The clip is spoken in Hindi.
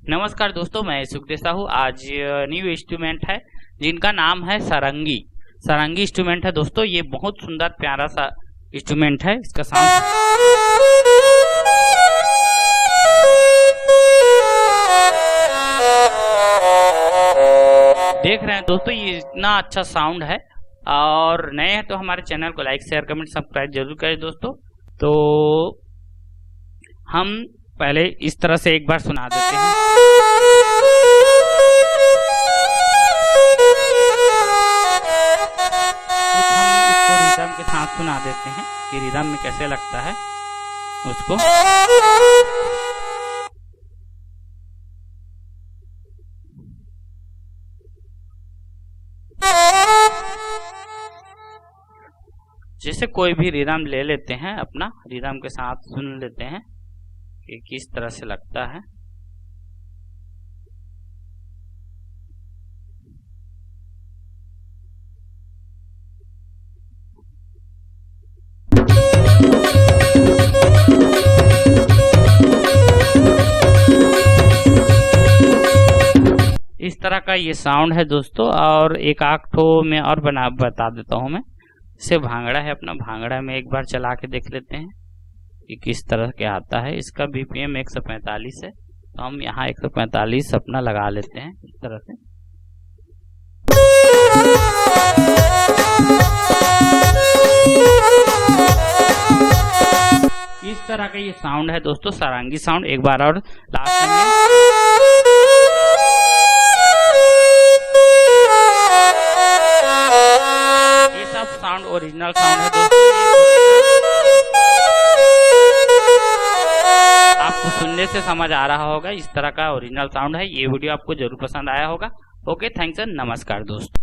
नमस्कार दोस्तों, मैं सुखदेव साहू। आज न्यू इंस्ट्रूमेंट है जिनका नाम है सारंगी। सारंगी इंस्ट्रूमेंट है दोस्तों, ये बहुत सुंदर प्यारा सा इंस्ट्रूमेंट है। इसका साउंड देख रहे हैं दोस्तों, ये इतना अच्छा साउंड है। और नए हैं तो हमारे चैनल को लाइक शेयर कमेंट सब्सक्राइब जरूर करें दोस्तों। तो हम पहले इस तरह से एक बार सुना देते हैं। रिदम के साथ सुना देते हैं कि रिदम में कैसे लगता है उसको। जैसे कोई भी रिदम ले लेते हैं, अपना रिदम के साथ सुन लेते हैं कि किस तरह से लगता है। इस तरह का ये साउंड है दोस्तों। और एक आख ठो में और बता देता हूं मैं। इसे भांगड़ा है, अपना भांगड़ा में एक बार चला के देख लेते हैं कि किस तरह के आता है। इसका बीपीएम 145 है, तो हम यहाँ 145 अपना लगा लेते हैं इस तरह से। इस तरह का ये साउंड है दोस्तों, सारंगी साउंड। एक बार और लास्ट में साउंड ओरिजिनल साउंड है दोस्तों। आपको सुनने से समझ आ रहा होगा, इस तरह का ओरिजिनल साउंड है। ये वीडियो आपको जरूर पसंद आया होगा। ओके, थैंक्स एंड नमस्कार दोस्तों।